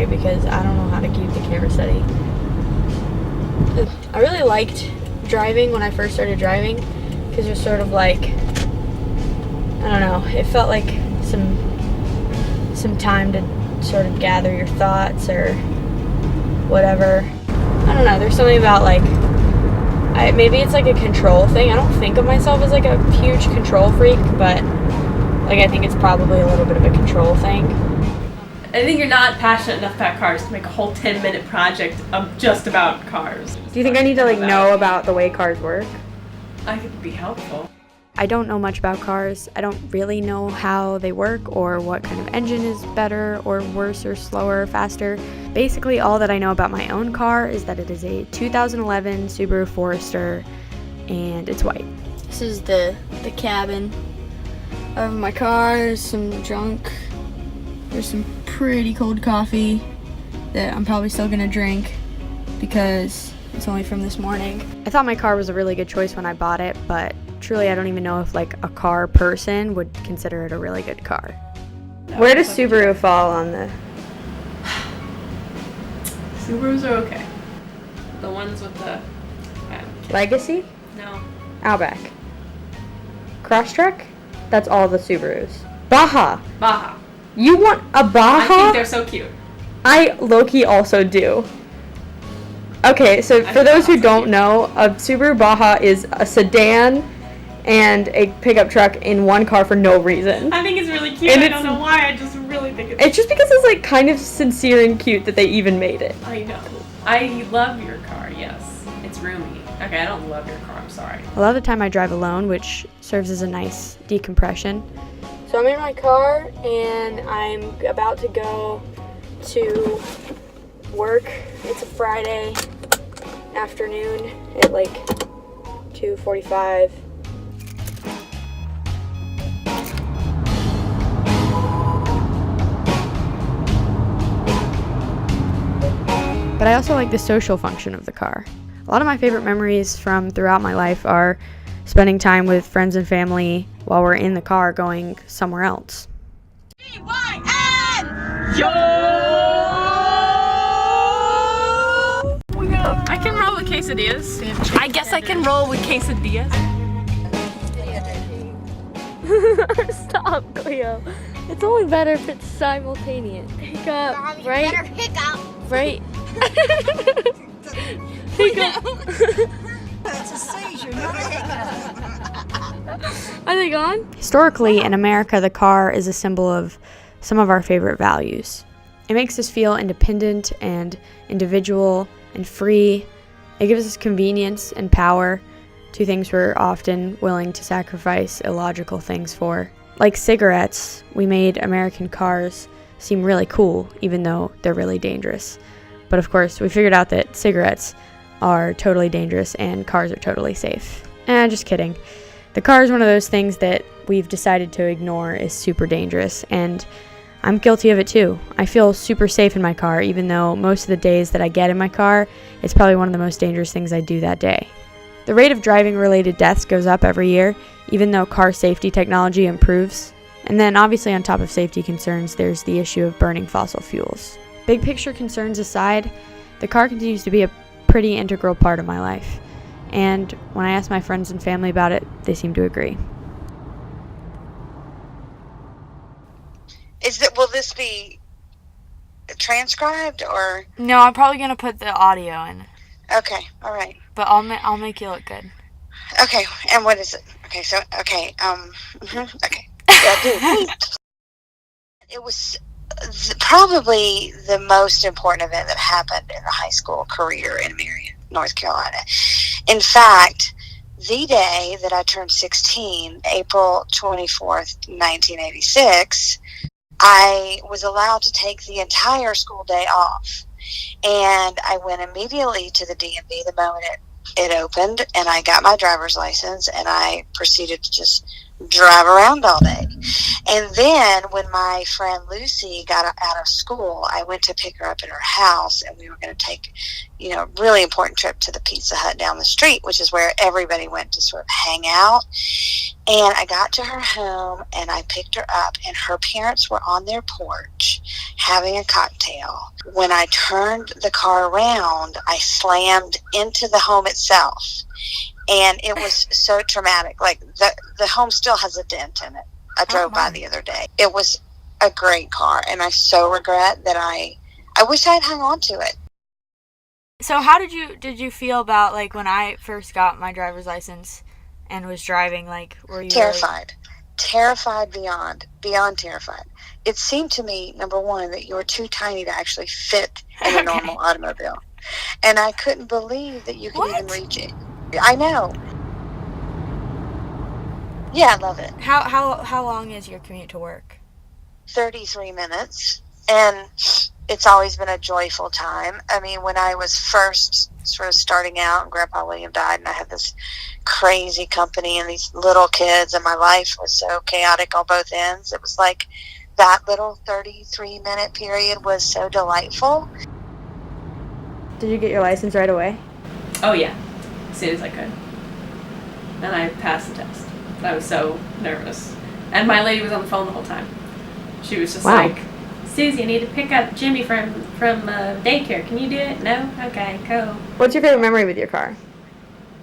way because I don't know how to keep the camera steady. I really liked driving when I first started driving because it was sort of like, I don't know, it felt like some time to sort of gather your thoughts or whatever. I don't know, there's something about like, maybe it's like a control thing. I don't think of myself as like a huge control freak, but like I think it's probably a little bit of a control thing. I think you're not passionate enough about cars to make a whole 10-minute project of just about cars. Do you think I need to like know about the way cars work? I think it'd be helpful. I don't know much about cars. I don't really know how they work or what kind of engine is better or worse or slower or faster. Basically, all that I know about my own car is that it is a 2011 Subaru Forester and it's white. This is the cabin of my car. There's some junk. There's some pretty cold coffee that I'm probably still gonna drink because it's only from this morning. I thought my car was a really good choice when I bought it, but truly I don't even know if like a car person would consider it a really good car. Where does Subaru fall on the... Subarus are okay. The ones with the... Legacy? No. Outback. Crosstrek? That's all the Subarus. Baja! Baja. You want a Baja? I think they're so cute. I low-key also do. Okay, so for those who don't know, a Subaru Baja is a sedan and a pickup truck in one car for no reason. I think it's really cute. I don't know why. I just really think it's just because it's like kind of sincere and cute that they even made it. I know. I love your car, yes. It's roomy. Okay, I don't love your car. I'm sorry. A lot of the time I drive alone, which serves as a nice decompression. So I'm in my car and I'm about to go to work. It's a Friday afternoon at like 2:45. But I also like the social function of the car. A lot of my favorite memories from throughout my life are spending time with friends and family while we're in the car going somewhere else. B-Y-N! Yo! I can roll with quesadillas. I guess I can roll with quesadillas. Stop, Cleo. It's only better if it's simultaneous. Hiccup, Mommy, right? better hiccup. Right? Hiccup. It's a seizure, not a hiccup. Are they gone? Historically, in America, the car is a symbol of some of our favorite values. It makes us feel independent and individual and free. It gives us convenience and power, two things we're often willing to sacrifice illogical things for. Like cigarettes, we made American cars seem really cool, even though they're really dangerous. But of course, we figured out that cigarettes are totally dangerous and cars are totally safe. Just kidding. The car is one of those things that we've decided to ignore is super dangerous, and I'm guilty of it too. I feel super safe in my car, even though most of the days that I get in my car, it's probably one of the most dangerous things I do that day. The rate of driving-related deaths goes up every year, even though car safety technology improves. And then obviously on top of safety concerns, there's the issue of burning fossil fuels. Big picture concerns aside, the car continues to be a pretty integral part of my life. And when I ask my friends and family about it, they seem to agree. Will this be transcribed or? No, I'm probably gonna put the audio in. Okay, all right. But I'll make you look good. Okay, and what is it? Okay, so okay, okay. Yeah, dude. It was probably the most important event that happened in a high school career in Marion, North Carolina. In fact, the day that I turned 16, April 24th, 1986, I was allowed to take the entire school day off. And I went immediately to the DMV the moment it opened, and I got my driver's license, and I proceeded to just drive around all day. And then when my friend Lucy got out of school, I went to pick her up at her house, and we were going to take, a really important trip to the Pizza Hut down the street, which is where everybody went to sort of hang out. And I got to her home, and I picked her up, and her parents were on their porch having a cocktail. When I turned the car around, I slammed into the home itself. And it was so traumatic. Like, the home still has a dent in it. I drove by the other day. It was a great car, and I so regret that I wish I had hung on to it. So how did you feel about, like, when I first got my driver's license and was driving? Like, were you terrified? Terrified beyond terrified. It seemed to me, number one, that you were too tiny to actually fit in a normal automobile. And I couldn't believe that you could even reach it. I know. Yeah, I love it. How long is your commute to work? 33 minutes. And it's always been a joyful time. I mean, when I was first sort of starting out, and Grandpa William died, and I had this crazy company and these little kids, and my life was so chaotic on both ends. It was like that little 33-minute period was so delightful. Did you get your license right away? Oh, yeah. As soon as I could. And I passed the test. I was so nervous. And my lady was on the phone the whole time. She was just like, Susie, I need to pick up Jimmy from daycare. Can you do it? No? Okay, go. What's your favorite memory with your car?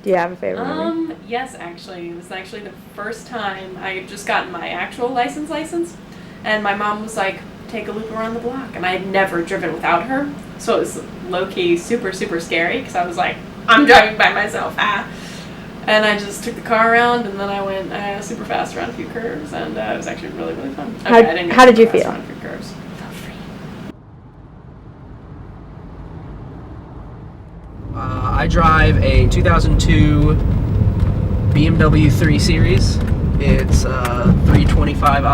Do you have a favorite memory? Yes, actually. It was actually the first time I had just gotten my actual license. And my mom was like, take a loop around the block. And I had never driven without her. So it was low-key super, super scary because I was like, I'm driving by myself. And I just took the car around, and then I went super fast around a few curves, and it was actually really, really fun. Okay, how did you feel? Around a few curves. I felt free. I drive a 2002 BMW 3 Series. It's 325.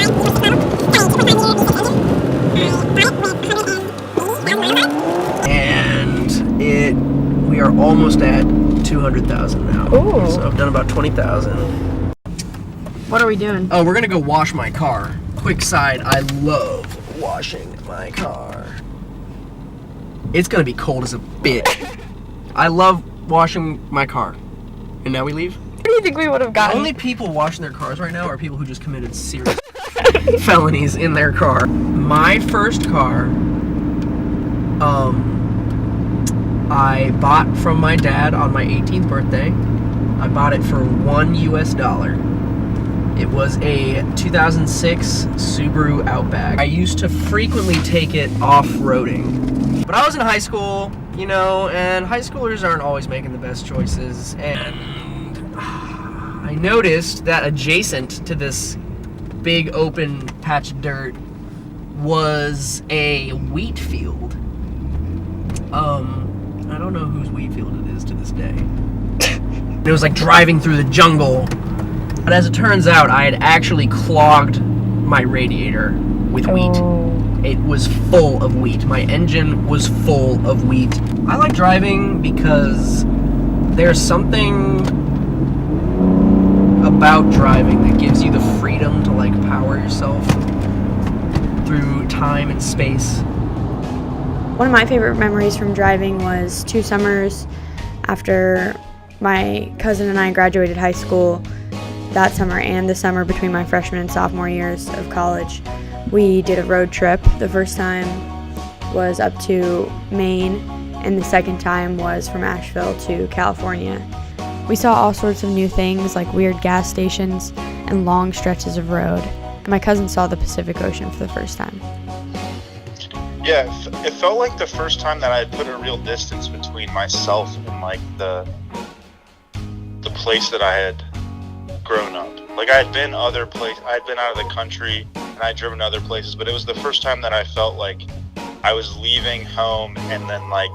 And we are almost at 200,000 now. Ooh. So I've done about 20,000. What are we doing? Oh, we're gonna go wash my car. Quick side, I love washing my car. It's gonna be cold as a bitch. I love washing my car. And now we leave? What do you think we would have gotten? The only people washing their cars right now are people who just committed serious felonies in their car. My first car, I bought from my dad on my 18th birthday. I bought it for $1 US. It was a 2006 Subaru Outback. I used to frequently take it off-roading. But I was in high school, and high schoolers aren't always making the best choices. And I noticed that adjacent to this big open patch of dirt was a wheat field. I don't know whose wheat field it is to this day. It was like driving through the jungle. But as it turns out, I had actually clogged my radiator with wheat. It was full of wheat. My engine was full of wheat. I like driving because there's something about driving that gives you the freedom to like power yourself through time and space. One of my favorite memories from driving was 2 summers after my cousin and I graduated high school that summer and the summer between my freshman and sophomore years of college. We did a road trip. The first time was up to Maine, and the second time was from Asheville to California. We saw all sorts of new things like weird gas stations and long stretches of road. My cousin saw the Pacific Ocean for the first time. Yeah, it felt like the first time that I had put a real distance between myself and like the place that I had grown up. Like I had been other places, I had been out of the country and I had driven to other places, but it was the first time that I felt like I was leaving home, and then like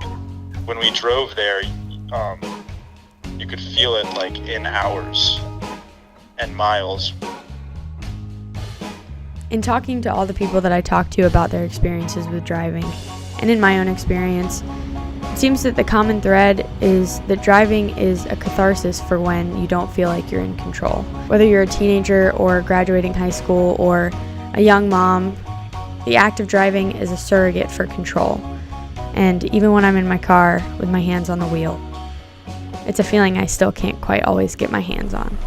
when we drove there, you could feel it like in hours and miles. In talking to all the people that I talked to about their experiences with driving, and in my own experience, It seems that the common thread is that driving is a catharsis for when you don't feel like you're in control. Whether you're a teenager or graduating high school or a young mom, the act of driving is a surrogate for control. And even when I'm in my car with my hands on the wheel, it's a feeling I still can't quite always get my hands on.